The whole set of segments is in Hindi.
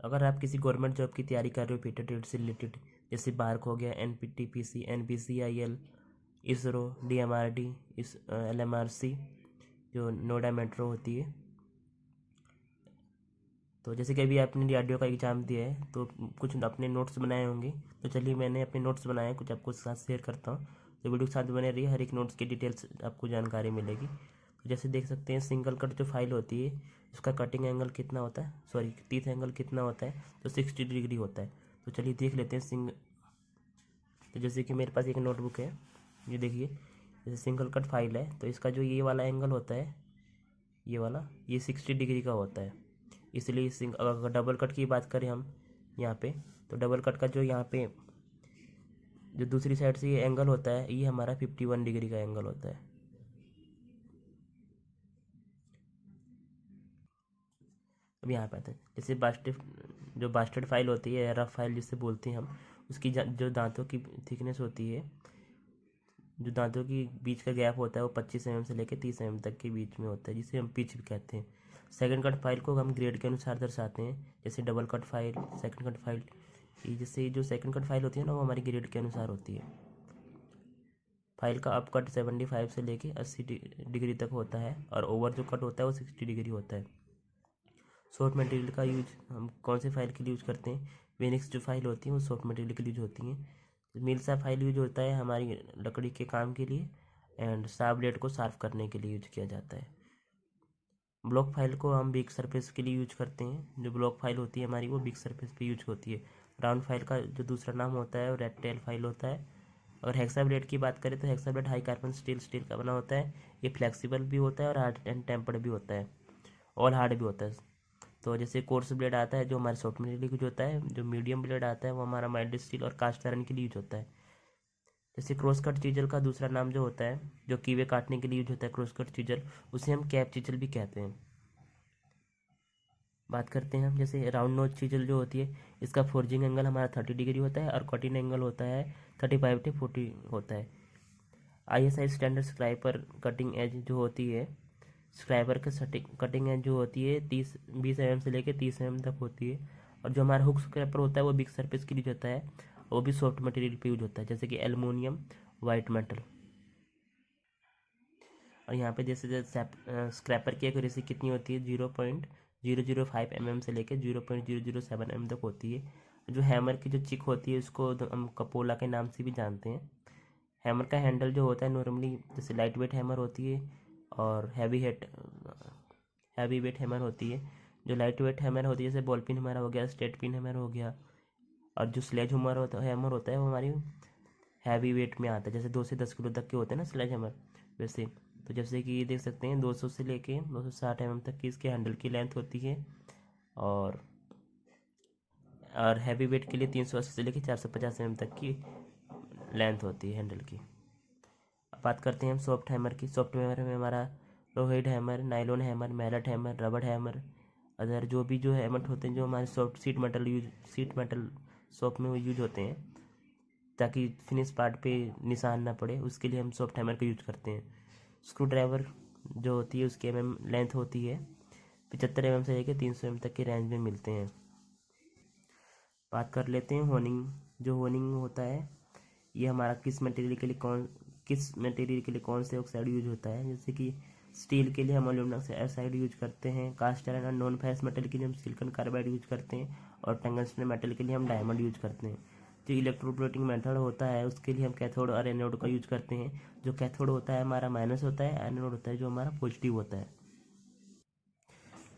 अगर आप किसी गवर्नमेंट जॉब की तैयारी कर रहे हो पीटर ट्रेड से रिलेटेड, जैसे बार्क हो गया, NPTPC, NPCIL, इसरो, DMRD, इस LMRC जो नोएडा मेट्रो होती है, तो जैसे कि अभी आपने DRDO का एग्ज़ाम दिया है तो कुछ अपने नोट्स बनाए होंगे। तो चलिए मैंने अपने नोट्स बनाए, कुछ आपको साथ शेयर करता हूँ। तो वीडियो के साथ बने रहिए, हर एक नोट्स की डिटेल्स आपको जानकारी मिलेगी। तो जैसे देख सकते हैं सिंगल कट जो फाइल होती है उसका कटिंग एंगल कितना होता है, सॉरी टीथ एंगल कितना होता है, तो 60 डिग्री होता है। तो चलिए देख लेते हैं तो जैसे कि मेरे पास एक नोटबुक है, ये देखिए, जैसे सिंगल कट फाइल है तो इसका जो ये वाला एंगल होता है, ये वाला, ये 60 डिग्री का होता है। इसलिए अगर डबल कट की बात करें हम यहाँ पे, तो डबल कट का जो यहाँ पे जो दूसरी साइड से ये एंगल होता है, ये हमारा 51 डिग्री का एंगल होता है। अब यहाँ पे आते हैं, जैसे बास्टेड फाइल होती है, रफ फाइल जिससे बोलते हैं हम, उसकी जो दांतों की थिकनेस होती है, जो दांतों की बीच का गैप होता है वो 25 mm से लेकर 30 mm तक के बीच में होता है, जिसे हम पिच भी कहते हैं। सेकंड कट फाइल को हम ग्रेड के अनुसार दर्शाते हैं, जैसे double cut file, second cut file. ये जैसे जो सेकंड कट फाइल होती है ना, वो हमारी ग्रेड के अनुसार होती है। फाइल का अप कट 75 से लेके 80 डिग्री तक होता है, और ओवर जो कट होता है वो 60 डिग्री होता है। सॉफ्ट मटेरियल का यूज हम कौन से फाइल के लिए यूज करते हैं, वेनिक्स जो फाइल होती है वो सॉफ्ट मटेरियल के लिए यूज होती हैं। मिल्सा फाइल यूज होता है हमारी लकड़ी के काम के लिए, एंड साफ ब्लेड को साफ करने के लिए यूज किया जाता है। ब्लॉक फाइल को हम बिग सरफेस के लिए यूज करते हैं, जो ब्लॉक फाइल होती है हमारी वो बिग सरफेस पे यूज होती है। राउंड फाइल का जो दूसरा नाम होता है वो रेक्टेल फाइल होता है। अगर हेक्सा ब्लेड की बात करें तो hexa blade high carbon steel का बना होता है। ये फ्लेक्सिबल भी होता है और हार्ड एंड टेम्पर्ड भी होता है, ऑल हार्ड भी होता है। तो जैसे कोर्स ब्लेड आता है जो हमारे सॉफ्ट मटेरियल के लिए यूज होता है, जो मीडियम ब्लेड आता है वो हमारा माइल्ड स्टील और कास्ट आयरन के लिए यूज होता है। जैसे क्रॉस कट चीजल का दूसरा नाम जो होता है, जो कीवे काटने के लिए यूज होता है, क्रॉस कट चीजल, उसे हम कैप चीजल भी कहते हैं। बात करते हैं हम जैसे राउंड नोच चीजल जो होती है, इसका फोर्जिंग एंगल हमारा 30 डिग्री होता है और कटिंग एंगल होता है 35 to 40 होता है। ISI standard scraper cutting edge जो होती है, स्क्राइबर के कटिंग एज जो होती है 20 mm से लेकर 30 mm तक होती है। और जो हमारा हुक स्क्रैपर होता है वो बिग सरफेस के लिए होता है, वो भी सॉफ्ट मटेरियल पे यूज होता है, जैसे कि एल्युमिनियम, वाइट मेटल। और यहाँ पे जैसे स्क्रैपर की एक्यूरेसी कितनी होती है, 0.005 mm से लेकर 0.007 mm तक होती है। जो हैमर की जो चिक होती है उसको हम कपोला के नाम से भी जानते हैं। हैमर का हैंडल जो होता है नॉर्मली जैसे लाइट वेट हैमर होती है और हैवी वेट हैमर होती है। जो लाइट वेट हैमर होती है जैसे बॉल पिन हैमर हो गया, स्टेट पिन हैमर हो गया, और जो स्लेज हैमर होता है वो हमारी हैवी वेट में आता है, जैसे 2 से 10 किलो तक के होते हैं ना स्लेज हैमर, वैसे। तो जैसे कि ये देख सकते हैं 200 से लेके 260 mm तक की इसके हैंडल की लेंथ होती है, और हैवी वेट के लिए 380 से लेके 450 mm तक की लेंथ होती है हैंडल की। अब बात करते हैं हम सॉफ्ट हैमर की। सॉफ्ट हैमर में हमारा लोहेड hammer, nylon hammer, mallet hammer, रबड़ हैमर, अदर जो भी जो हैमर होते हैं जो हमारे सॉफ्ट सीट मेटल शॉप में वो यूज होते हैं, ताकि फिनिश पार्ट पे निशान ना पड़े, उसके लिए हम सॉफ्ट हैमर का यूज करते हैं। स्क्रू ड्राइवर जो होती है उसकी लेंथ होती है 75 mm से लेकर 300 mm तक के रेंज में मिलते हैं। बात कर लेते हैं होनिंग। जो होनिंग होता है ये हमारा किस मटेरियल के लिए कौन से ऑक्साइड यूज होता है, जैसे कि स्टील के लिए हम एल्यूमिनियम ऑक्साइड यूज करते हैं, कास्ट आयरन और नॉन फेरस मेटल के लिए हम सिलिकॉन कार्बाइड यूज करते हैं, और टंगस्टन मेटल के लिए हम डायमंड यूज करते हैं। जो इलेक्ट्रोप्लेटिंग मेथड होता है उसके लिए हम कैथोड और एनोड का यूज करते हैं। जो कैथोड होता है हमारा माइनस होता है, एनोड होता है जो हमारा पॉजिटिव होता है।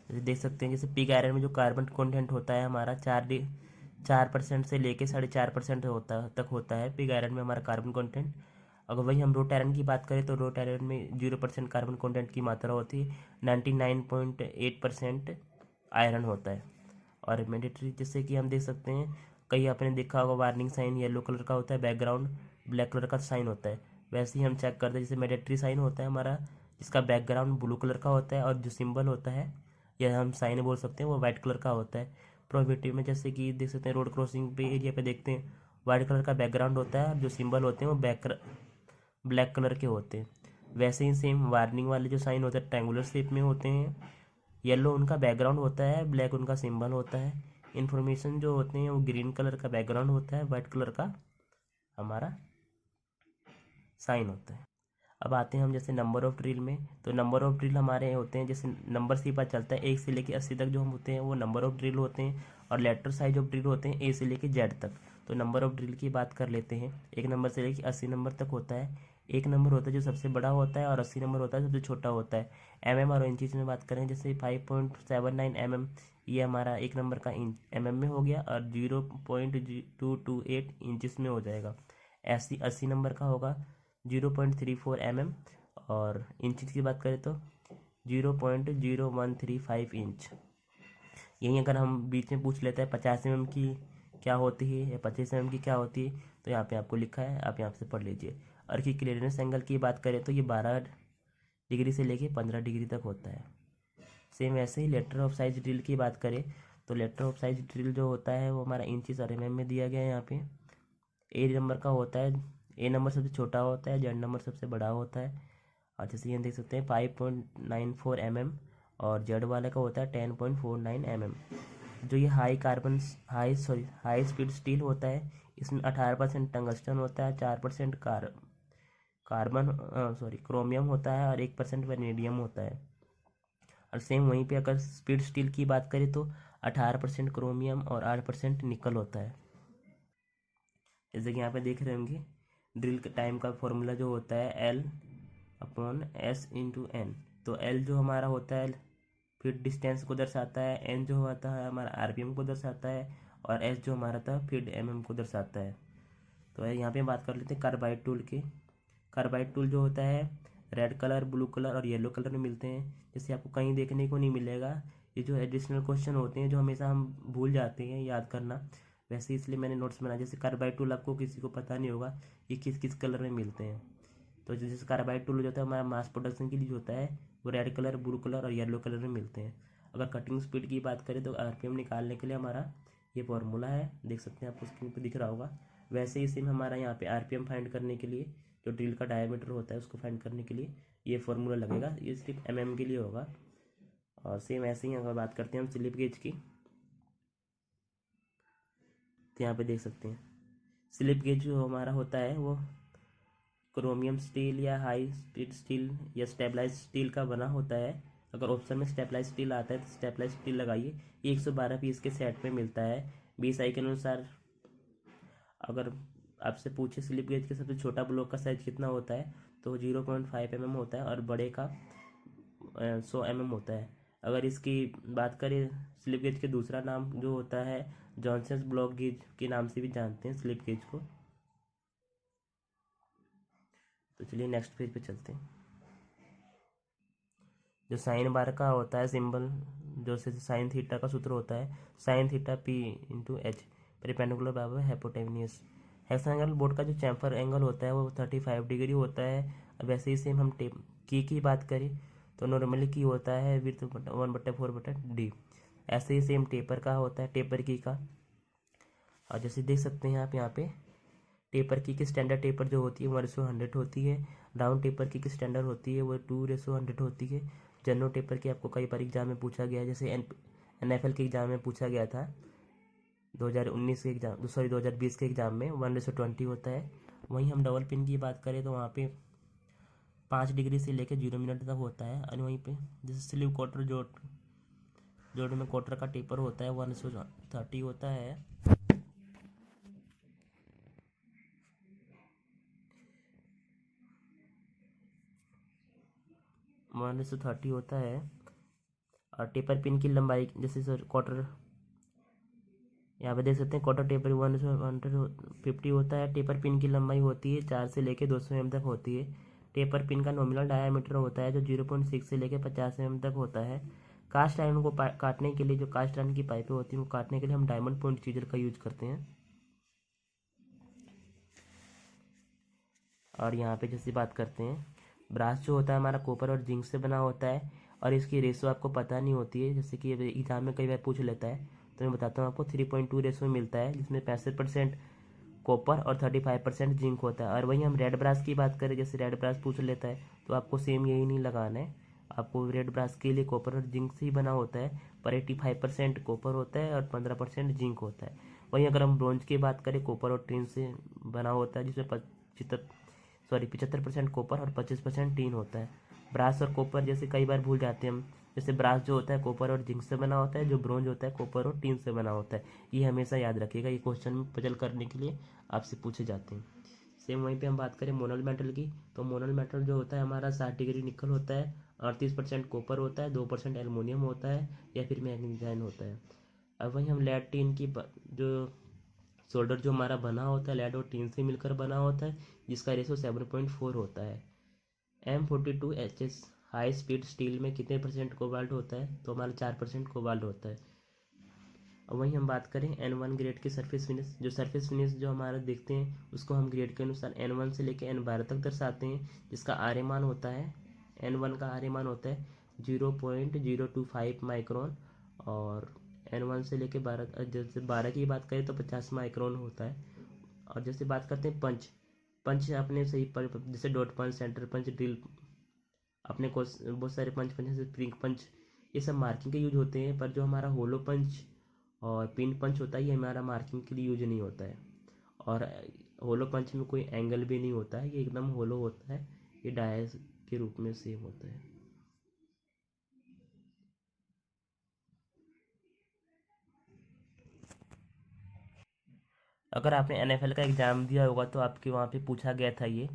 जैसे देख सकते हैं जैसे पिग आयरन में जो कार्बन कंटेंट होता है हमारा 4% से लेके 4.5% होता है पिग आयरन में हमारा कार्बन कंटेंट। अगर वही हम रोट आयरन की बात करें तो रोट आयरन में 0% कार्बन कंटेंट की मात्रा होती है, 99.8% आयरन होता है। और मैंडेटरी जैसे कि हम देख सकते हैं, कहीं आपने देखा होगा वार्निंग साइन येलो कलर का होता है, बैकग्राउंड ब्लैक कलर का साइन होता है, वैसे ही हम चेक करते हैं जैसे मैंडेटरी साइन होता है हमारा, जिसका बैकग्राउंड ब्लू कलर का होता है, और जो सिंबल होता है या हम साइन बोल सकते हैं वो वाइट कलर का होता है। प्रोहिबिटिव में जैसे कि देख सकते हैं रोड क्रॉसिंग पे एरिया पे देखते हैं वाइट कलर का बैकग्राउंड होता है, और जो सिंबल होते हैं वो ब्लैक कलर के होते हैं। वैसे ही सेम वार्निंग वाले जो साइन होते हैं ट्रायंगुलर शेप में होते हैं, येलो उनका बैकग्राउंड होता है, ब्लैक उनका सिंबल होता है। इन्फॉर्मेशन जो होते हैं वो ग्रीन कलर का बैकग्राउंड होता है, वाइट कलर का हमारा साइन होता है। अब आते हैं हम जैसे नंबर ऑफ ड्रिल में, तो नंबर ऑफ ड्रिल हमारे होते हैं जैसे नंबर से ही पता चलता है, 1 से लेके 80 तक जो हम होते हैं वो नंबर ऑफ ड्रिल होते हैं, और लेटर साइज ऑफ ड्रिल होते हैं ए से लेके जेड तक। तो नंबर ऑफ ड्रिल की बात कर लेते हैं, 1 नंबर से लेके 80 नंबर तक होता है। 1 नंबर होता है जो सबसे बड़ा होता है, और 80 नंबर होता है सबसे छोटा होता है। mm और इंचज़ में बात करें, जैसे 5.79 mm ये हमारा 1 नंबर का इंच mm में हो गया, और 0.228 इंचज़ में हो जाएगा। 80 नंबर का होगा 0.34 mm, और इंच की बात करें तो 0.0135 इंच। यही अगर हम बीच में पूछ लेते हैं 50 mm की क्या होती है या 25 mm की क्या होती है, तो यहाँ पे आपको लिखा है, आप यहाँ से पढ़ लीजिए। और की क्लियरेंस एंगल की बात करें तो ये 12 डिग्री से लेके 15 डिग्री तक होता है। सेम वैसे ही लेटर ऑफ साइज ड्रिल की बात करें, तो लेटर ऑफ साइज ड्रिल जो होता है वो हमारा इंचज़ और mm में दिया गया है। यहाँ पे ए नंबर का होता है, ए नंबर सबसे छोटा होता है, जेड नंबर सबसे बड़ा होता है। और जैसे ये देख सकते हैं 5.94 mm, और जेड वाले का होता है 10.49 mm। जो ये हाई स्पीड स्टील होता है, इसमें 18% टंगस्टन होता है, 4% क्रोमियम होता है, और 1% वेनेडियम होता है। और सेम वहीं पे अगर स्पीड स्टील की बात करें तो 18% क्रोमियम और 8% निकल होता है। जैसे कि यहाँ पे देख रहे होंगे, ड्रिल के टाइम का फॉर्मूला जो होता है L/S/N। तो L जो हमारा होता है फीट डिस्टेंस को दर्शाता है, N जो होता है हमारा RPM को दर्शाता है, और S जो हमारा था फीट mm को दर्शाता है। तो यहाँ पे बात कर लेते हैं कार्बाइड टूल की। कार्बाइड टूल जो होता है रेड कलर, ब्लू कलर और येलो कलर में मिलते हैं, जैसे आपको कहीं देखने को नहीं मिलेगा। ये जो एडिशनल क्वेश्चन होते हैं जो हमेशा हम भूल जाते हैं याद करना, वैसे इसलिए मैंने नोट्स बनाया। जैसे कार्बाइड टूल आपको किसी को पता नहीं होगा ये किस किस कलर में मिलते हैं। तो जैसे कार्बाइड टूल जो होता है हमारा मास प्रोडक्शन के लिए जो होता है वो रेड कलर, ब्लू कलर और येलो कलर में मिलते हैं। अगर कटिंग स्पीड की बात करें तो RPM निकालने के लिए हमारा ये फॉर्मूला है, देख सकते हैं आपको स्क्रीन पर दिख रहा होगा। वैसे ही सेम हमारा यहाँ पे RPM फाइंड करने के लिए, जो ड्रिल का डायमीटर होता है उसको फाइंड करने के लिए ये फॉर्मूला लगेगा, ये सिर्फ mm के लिए होगा। और सेम ऐसे ही अगर बात करते हैं हम स्लिप गेज की, तो यहाँ पे देख सकते हैं स्लिप गेज जो हमारा होता है वो क्रोमियम स्टील या हाई स्पीड स्टील या स्टेबलाइज स्टील का बना होता है। अगर ऑप्शन में स्टेबलाइज स्टील आता है तो स्टेबलाइज स्टील लगाइए। ये 112 पीस के सेट में मिलता है 20 के अनुसार। अगर आपसे पूछे स्लिप गेज के सबसे छोटा ब्लॉक का साइज कितना होता है, तो 0.5 mm होता है, और बड़े का 100 mm होता है। अगर इसकी बात करें स्लिप गेज के दूसरा नाम जो होता है जॉनसन्स ब्लॉक गेज के नाम से भी जानते हैं स्लिप गेज को। तो चलिए नेक्स्ट पेज पे चलते हैं। जो साइन बार का होता है सिंबल, जो साइन थीटा का सूत्र होता है sine theta P/H perpendicular by hypotenuse. Hexagonal board का जो चैम्फर एंगल होता है वो 35 डिग्री होता है। अब वैसे ही सेम हम टेप की बात करें तो नॉर्मली की होता है विथ 1/4/d। ऐसे ही सेम टेपर का होता है, टेपर की का। और जैसे देख सकते हैं आप यहाँ पे टेपर की स्टैंडर्ड टेपर जो होती है 1:100 होती है। राउंड टेपर की स्टैंडर्ड होती है वो 2:100 होती है। जनरल टेपर की आपको कई बार एग्जाम में पूछा गया है, जैसे NFL के एग्जाम में पूछा गया था 2019 के एग्जाम, 2020 के एग्जाम में 1:20 होता है। वहीं हम डबल पिन की बात करें तो वहाँ पे 5 डिग्री से लेकर 0 मिनट तक होता है। और वहीं पे जैसे स्लीव क्वार्टर जोड़ में क्वार्टर का टेपर होता है 1:30 होता है। 1:30 होता है। और टेपर पिन की लंबाई जैसे क्वार्टर, यहाँ पे देख सकते हैं क्वार्टर टेपर 1:150 होता है। टेपर पिन की लंबाई होती है 4 से लेकर 200 mm तक होती है। टेपर पिन का नॉमिनल डायामीटर होता है जो 0.6 से लेकर 50 mm तक होता है। कास्ट आयरन को काटने के लिए, जो कास्ट आयरन की पाइपें होती हैं वो काटने के लिए हम डायमंड पॉइंट चीजर का यूज करते हैं। और यहाँ पे जैसे बात करते हैं ब्रास जो होता है हमारा कॉपर और जिंक से बना होता है, और इसकी रेशो आपको पता नहीं होती है, जैसे कि एग्जाम में कई बार पूछ लेता है। तो मैं बताता हूँ आपको 3.2 रेशो में मिलता है, जिसमें 65% कॉपर और 35% जिंक होता है। और वहीं हम रेड ब्रास की बात करें, जैसे रेड ब्रास पूछ लेता है तो आपको सेम यही नहीं लगाना है। आपको रेड ब्रास के लिए कॉपर और जिंक से ही बना होता है, पर 85% कॉपर होता है और 15% जिंक होता है। वहीं अगर हम ब्रोंज की बात करें, कॉपर और टिन से बना होता है, जिसमें 75% कॉपर और 25% टिन होता है। ब्रास और कॉपर जैसे कई बार भूल जाते हैं हम, जैसे ब्रास जो होता है कॉपर और जिंक से बना होता है, जो ब्रोंज होता है कॉपर और टिन से बना होता है। ये हमेशा याद रखिएगा, ये क्वेश्चन में पजल करने के लिए आपसे पूछे जाते हैं। सेम वहीं पे हम बात करें मोनल मेटल की, तो मोनल मेटल जो होता है हमारा 60 डिग्री निकल होता है, 38% कॉपर होता है, 2% एल्युमिनियम होता है या फिर मैग्नीशियम होता है। अब वहीं हम लेड टिन की जो सोल्डर जो हमारा बना होता है लेड और टिन से मिलकर बना होता है, जिसका रेशो 7.4 होता है। M42HS हाई स्पीड स्टील में कितने परसेंट कोबाल्ट होता है, तो हमारा 4% कोबाल्ट होता है। अब वहीं हम बात करें N1 ग्रेड की सरफेस फिनिश, जो सरफेस फिनिश जो हमारा देखते हैं उसको हम ग्रेड के अनुसार N1 से लेकर N12 तक दर्शाते हैं, जिसका आर्य मान होता है, N1 का आर्य मान होता है 0.025 माइक्रोन, और N1 से लेकर 12, जैसे 12 की बात करें तो 50 माइक्रोन होता है। और जैसे बात करते हैं पंच, पंच अपने सही पर जैसे डॉट पंच, सेंटर पंच, ड्रिल, अपने को बहुत सारे पंच पंच जैसे स्प्रिंग पंच, ये सब मार्किंग के यूज होते हैं। पर जो हमारा होलो पंच और पिन पंच होता है ये हमारा मार्किंग के लिए यूज नहीं होता है। और होलो पंच में कोई एंगल भी नहीं होता है, ये एकदम होलो होता है, ये डायस के रूप में सेम होता है। अगर आपने NFL का एग्ज़ाम दिया होगा तो आपके वहाँ पे पूछा गया था ये,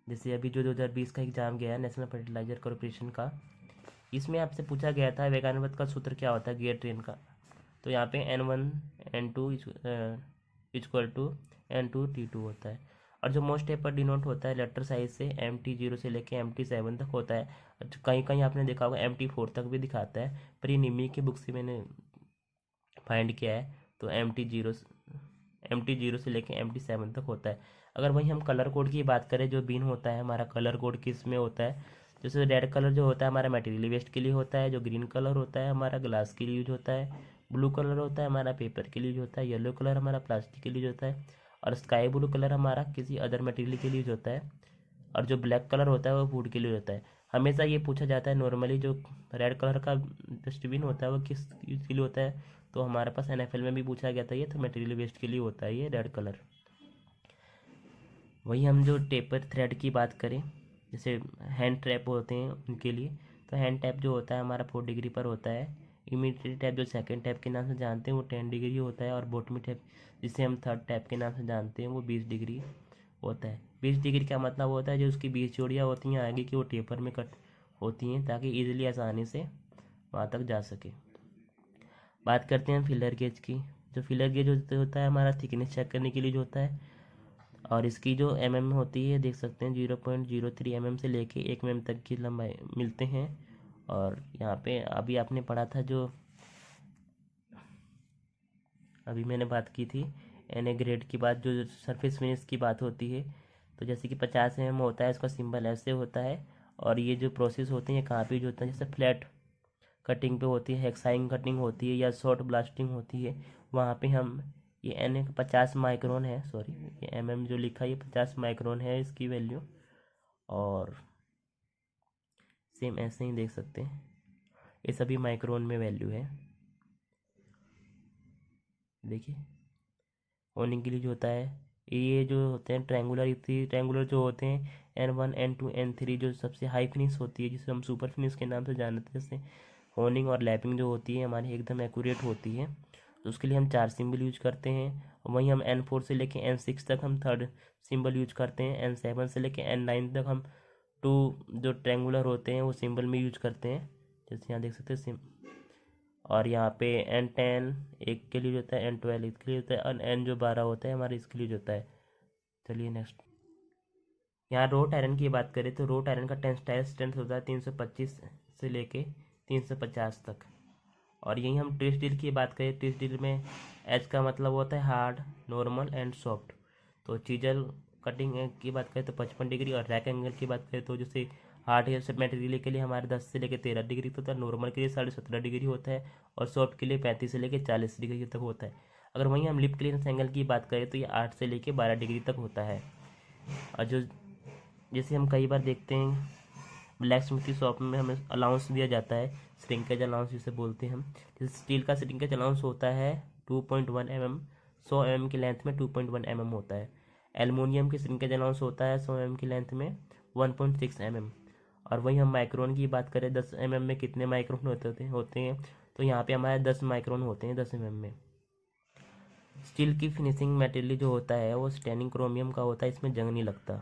जैसे अभी जो 2020 का एग्ज़ाम गया है नेशनल फर्टिलाइजर कॉरपोरेशन का, इसमें आपसे पूछा गया था वैज्ञानिक का सूत्र क्या होता है गियर ट्रेन का। तो यहाँ पे N1 N2 equal to N2T2 होता है। और जो मोस्ट पेपर डिनोट होता है लेटर साइज से MT0 से लेके MT7 तक होता है। कहीं कहीं आपने देखा होगा MT4 तक भी दिखाता है, पर ये निमी की बुक से मैंने फाइंड किया है, तो MT0 से लेके MT7 तक होता है। अगर वहीं हम कलर कोड की बात करें, जो बिन होता है हमारा कलर कोड किस में होता है, जैसे रेड कलर जो होता है हमारा मटेरियल वेस्ट के लिए होता है, जो ग्रीन कलर होता है हमारा ग्लास के लिए यूज होता है, ब्लू कलर होता है हमारा पेपर के लिए यूज होता है, येलो कलर हमारा प्लास्टिक के लिए यूज होता है, और स्काई ब्लू कलर हमारा किसी अदर मटेरियल के लिए यूज होता है, और जो ब्लैक कलर होता है वो फूड के लिए होता है। हमेशा ये पूछा जाता है नॉर्मली जो रेड कलर का डस्टबिन होता है वो किस यूज के लिए होता है, तो हमारे पास NFL में भी पूछा गया था ये, तो मटेरियल वेस्ट के लिए होता है ये रेड कलर। वही हम जो टेपर थ्रेड की बात करें, जैसे हैंड ट्रैप होते हैं उनके लिए, तो हैंड टैप जो होता है हमारा 4 डिग्री पर होता है। इमीडिएटली टैप जो सेकंड टैप के नाम से जानते हैं वो 10 डिग्री होता है, और बॉटमी टैप जिसे हम थर्ड टैप के नाम से जानते हैं वो 20 डिग्री होता है। 20 डिग्री का मतलब होता है जो उसकी 20 जोड़ियाँ होती हैं आगे की वो टेपर में कट होती हैं, ताकि ईजिली आसानी से वहाँ तक जा सके। बात करते हैं फिलर गेज की, जो फिलर गेज होता है हमारा थिकनेस चेक करने के लिए जो होता है, और इसकी जो mm होती है देख सकते हैं 0.03 mm से लेके 1 mm तक की लंबाई मिलते हैं। और यहाँ पे अभी आपने पढ़ा था जो अभी मैंने बात की थी NA ग्रेड की बात, जो सरफेस फिनिश की बात होती है, तो जैसे कि 50 mm होता है, इसका सिंबल ऐसे होता है। और ये जो प्रोसेस होती है कहाँ पे यूज होता है, जैसे फ्लैट कटिंग पे होती है, हेक्साइन कटिंग होती है, या शॉर्ट ब्लास्टिंग होती है, वहाँ पे हम ये NA 50 माइक्रोन है, सॉरी ये MM जो लिखा है ये 50 माइक्रोन है इसकी वैल्यू। और सेम ऐसे ही देख सकते हैं ये सभी माइक्रोन में वैल्यू है। देखिए होनिंग के लिए जो होता है, ये जो होते हैं ट्रैंगुलर जो होते हैं N1 N2 N3 जो सबसे हाई फिनिश होती है, जिसे हम सुपर फिनिश के नाम से जानते हैं, जैसे होनिंग और लैपिंग जो होती है हमारी एकदम एक्यूरेट होती है, तो उसके लिए हम 4 सिंबल यूज करते हैं। वहीं हम N4 से लेके N6 तक हम थर्ड सिंबल यूज करते हैं, N7 से लेके N9 तक हम 2 जो ट्रैंगुलर होते हैं वो सिंबल में यूज करते हैं, जैसे यहाँ देख सकते हैं और यहाँ पे N10 एक के लिए होता है, N12 इसके लिए होता है, और N जो 12 होता है हमारे इसके लिए होता है। चलिए नेक्स्ट, यहाँ रोट आयरन की बात करें तो रोट आयरन का टेंसाइल स्ट्रेंथ होता है 325 से लेके 350 तक। और यहीं हम ट्विस्ट डील की बात करें, ट्विस्ट डील में एच का मतलब होता है हार्ड, नॉर्मल एंड सॉफ्ट। तो चीजल कटिंग की बात करें तो 55 डिग्री, और रैक एंगल की बात करें तो जैसे हार्ड है मटेरियल के लिए हमारे 10 से लेकर 13 डिग्री होता है, नॉर्मल के लिए 17.5 डिग्री होता है, और सॉफ्ट के लिए 35 से लेकर 40 डिग्री तक होता है। अगर वहीं हम लिप क्लीनेस एंगल की बात करें तो ये 8 से लेकर 12 डिग्री तक होता है। और जो जैसे हम कई बार देखते हैं ब्लैक स्मिथ की शॉप में हमें अलाउंस दिया जाता है, श्रिंकेज अलाउंस जिसे बोलते हैं हम। जैसे स्टील का श्रिंकेज अलाउंस होता है 2.1 mm, 100 mm की लेंथ में 2.1 mm होता है। एलुमिनियम की श्रिंकेज अलाउंस होता है 100 mm की लेंथ में 1.6 mm। और वही हम माइक्रोन की बात करें 10 mm में कितने माइक्रोन होते हैं, तो यहाँ पे हमारे 10 माइक्रोन होते हैं 10 mm में। स्टील की फिनिशिंग मटेरियल जो होता है वो स्टेनिंग क्रोमियम का होता है, इसमें जंग नहीं लगता।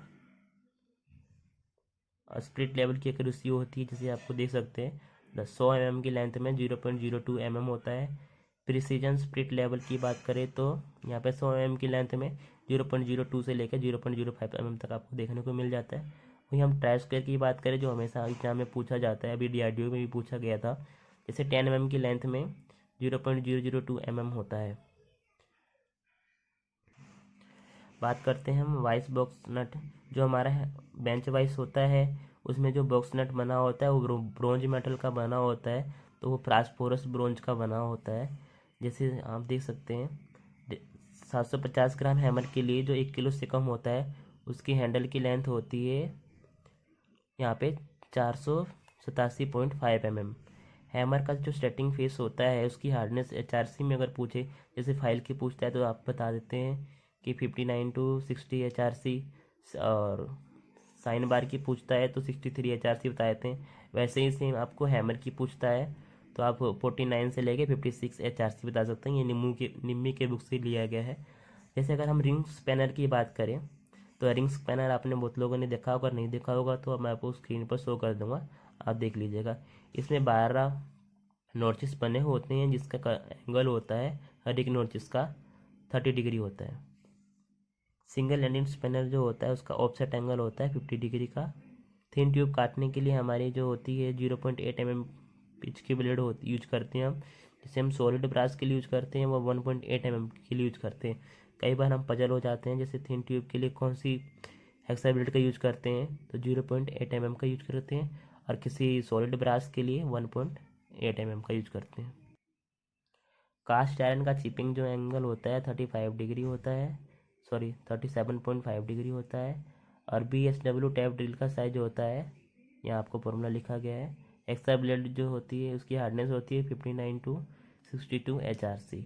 और स्प्लिट लेवल की एक रेशियो होती है, जैसे आपको देख सकते हैं 100 mm की लेंथ में 0.02 mm होता है। प्रिसीजन स्प्लिट लेवल की बात करें तो यहाँ पे 100 mm की लेंथ में 0.02 से लेकर 0.05 mm तक आपको देखने को मिल जाता है। वहीं हम ट्राई स्क्वायर की बात करें जो हमेशा एग्जाम में पूछा जाता है, अभी DRDO में भी पूछा गया था, जैसे 10 mm की लेंथ में 0.002 mm होता है। बात करते हैं हम वाइस बॉक्स नट। जो हमारा बेंच वाइस होता है उसमें जो बॉक्स नट बना होता है वो ब्रोंज मेटल का बना होता है, तो वो फास्फोरस ब्रोंज का बना होता है। जैसे आप देख सकते हैं 750 ग्राम हैमर के लिए जो 1 किलो से कम होता है उसकी हैंडल की लेंथ होती है यहाँ पे 487.5 mm। हैमर का जो सेटिंग फेस होता है उसकी हार्डनेस HRC में अगर पूछे, जैसे फाइल की पूछता है तो आप बता देते हैं कि 59 to 60 HRC, और साइन बार की पूछता है तो 63 HRC बता देते हैं। वैसे ही सेम आपको हैमर की पूछता है तो आप 49 से लेके 56 HRC बता सकते हैं। ये निम्मी के बुक से लिया गया है। जैसे अगर हम रिंग स्पैनर की बात करें तो रिंग स्पैनर आपने बहुत लोगों ने देखा होगा, नहीं देखा होगा तो मैं आपको स्क्रीन पर शो कर दूंगा, आप देख लीजिएगा। इसमें 12 नोचिस बने होते हैं जिसका एंगल होता है हर एक नोचिस का 30 डिग्री होता है। सिंगल एंडेड स्पैनर जो होता है उसका ऑफसेट एंगल होता है 50 डिग्री का। थिन ट्यूब काटने के लिए हमारी जो होती है 0.8 mm पिच की ब्लेड होती यूज करते हैं हम। जैसे हम सॉलिड ब्रास के लिए यूज करते हैं वो 1.8 mm के लिए यूज करते हैं। कई बार हम पजल हो जाते हैं जैसे थिन ट्यूब के लिए कौन सी हेक्सा ब्लेड का यूज करते हैं, तो 0.8 mm का यूज करते हैं, और किसी सॉलिड ब्रास के लिए 1.8 mm का यूज करते हैं। कास्ट आयरन का चिपिंग जो एंगल होता है 35 डिग्री होता है, सॉरी 37.5 डिग्री होता है। और BSW टैप ड्रिल का साइज होता है, यहाँ आपको फॉर्मूला लिखा गया है। एक्स्ट्रा ब्लेड जो होती है उसकी हार्डनेस होती है 59 to 62 HRC।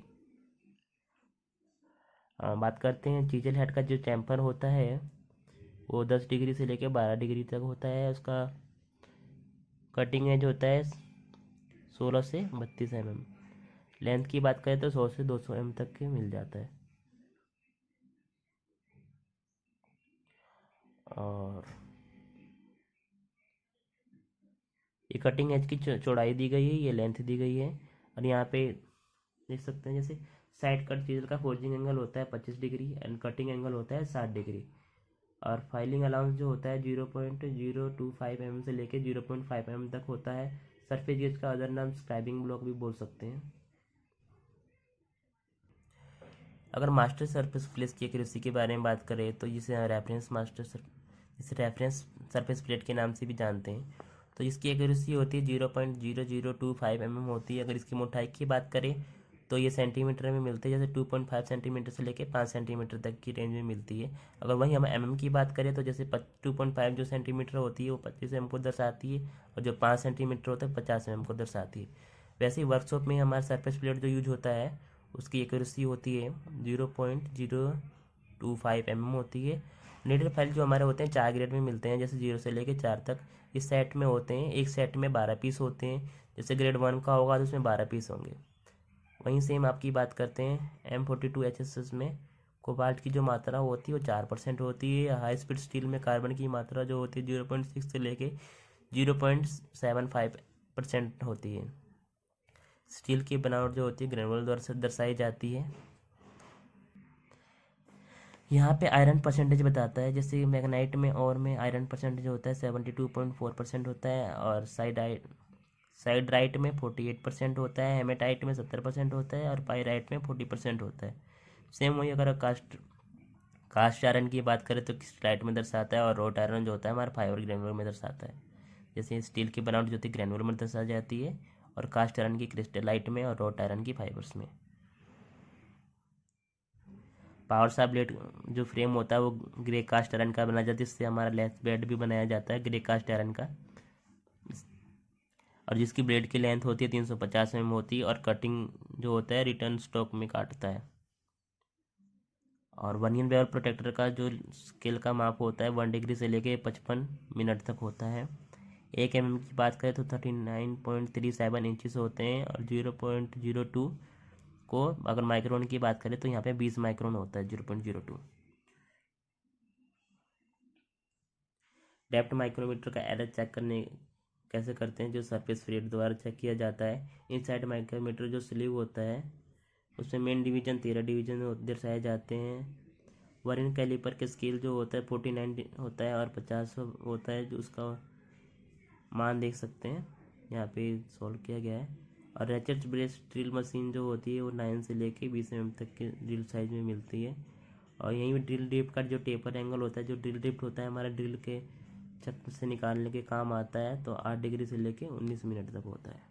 बात करते हैं चीजल हेड का जो चैम्पर होता है वो 10 डिग्री से लेकर 12 डिग्री तक होता है। उसका कटिंग एज होता है 16 से 32 mm। लेंथ की बात करें तो 100 से 200 mm तक के मिल जाता है। और ये कटिंग एज की चौड़ाई दी गई है, ये लेंथ दी गई है। और यहाँ पे देख सकते हैं जैसे साइड कट चीज़ का फोर्जिंग एंगल होता है 25 डिग्री एंड कटिंग एंगल होता है 60 डिग्री। और फाइलिंग अलाउंस जो होता है 0.025 mm से लेके 0.5 mm तक होता है। सरफेस गेज का अदर नाम स्क्राइबिंग ब्लॉक भी बोल सकते हैं। अगर मास्टर सरफेस प्लेस की एक्यूरेसी के बारे में बात करें तो जिसे रेफरेंस सरफेस प्लेट के नाम से भी जानते हैं, तो इसकी एक्यूरेसी होती है 0.0025 mm होती है। अगर इसकी मोटाई की बात करें तो ये सेंटीमीटर में मिलती है, जैसे 2.5 सेंटीमीटर से लेकर 5 सेंटीमीटर तक की रेंज में मिलती है। अगर वहीं हम mm की बात करें तो जैसे 2.5 जो सेंटीमीटर होती है वो 25 mm को दर्शाती है, और जो 5 सेंटीमीटर होता है 50 mm को दर्शाती है। वैसे ही वर्कशॉप में हमारा सरफेस प्लेट जो यूज होता है उसकी एक्यूरेसी होती है 0.025 mm होती है। नीडल फाइल जो हमारे होते हैं 4 ग्रेड में मिलते हैं, जैसे 0 से लेकर 4 तक इस सेट में होते हैं। एक सेट में 12 पीस होते हैं, जैसे ग्रेड 1 का होगा तो उसमें 12 पीस होंगे। वहीं सेम आपकी बात करते हैं M42 HSS में कोबाल्ट की जो मात्रा होती है वो 4% होती है। हाई स्पीड स्टील में कार्बन की मात्रा जो होती है 0.6 से लेके 0.75% होती है। स्टील की बनावट जो होती है ग्रेनुलर द्वारा से दर्शाई जाती है। यहाँ पे आयरन परसेंटेज बताता है, जैसे मैग्नाइट में और में आयरन परसेंटेज होता है 72.4% होता है, और साइड राइट में 48% होता है, हेमेटाइट में 70% होता है, और पाइराइट में 40% होता है। सेम वही अगर कास्ट आयरन की बात करें तो क्रिस्टलाइट में दर्शाता है, और रोट आयरन जो होता है हमारा फाइबर ग्रेनुलर में दर्शाता है। जैसे स्टील की बनावट जो होती है ग्रेनुलर में दर्शाई जाती है, और कास्ट आयरन की क्रिस्टलाइट में, और रोट आयरन की फाइबर्स में। पावर सा ब्लेड जो फ्रेम होता है वो ग्रे कास्ट आयरन का बनाया जाता है, जिससे हमारा लेंस बेड भी बनाया जाता है ग्रे कास्ट आयरन का। और जिसकी ब्लेड की लेंथ होती है 350 mm होती है, और कटिंग जो होता है रिटर्न स्टॉक में काटता है। और वर्नियर बेवल प्रोटेक्टर का जो स्केल का माप होता है 1 डिग्री से लेके 55 मिनट तक होता है। 1 mm की बात करें तो 39.37 इंचज़ होते हैं, और 0.02 को अगर माइक्रोन की बात करें तो यहाँ पे 20 माइक्रोन होता है, 0.02। डेप्थ माइक्रोमीटर का एरर चेक करने कैसे करते हैं, जो सरफेस फ्रेट द्वारा चेक किया जाता है। इनसाइड माइक्रोमीटर जो स्लीव होता है उसमें मेन डिवीजन 13 डिवीजन दर्शाए जाते हैं। वर्नियर कैलिपर के स्केल जो होता है 49 होता है और 50 होता है, जो उसका मान देख सकते हैं यहाँ पे सॉल्व किया गया है। और रेचर्स ब्रेस ड्रिल मशीन जो होती है वो 9 से लेके 20 mm तक के ड्रिल साइज में मिलती है। और यहीं पे ड्रिल डिप का जो टेपर एंगल होता है, जो ड्रिल डिप होता है हमारा ड्रिल के चक से निकालने के काम आता है, तो 8 डिग्री से लेके 19 मिनट तक होता है।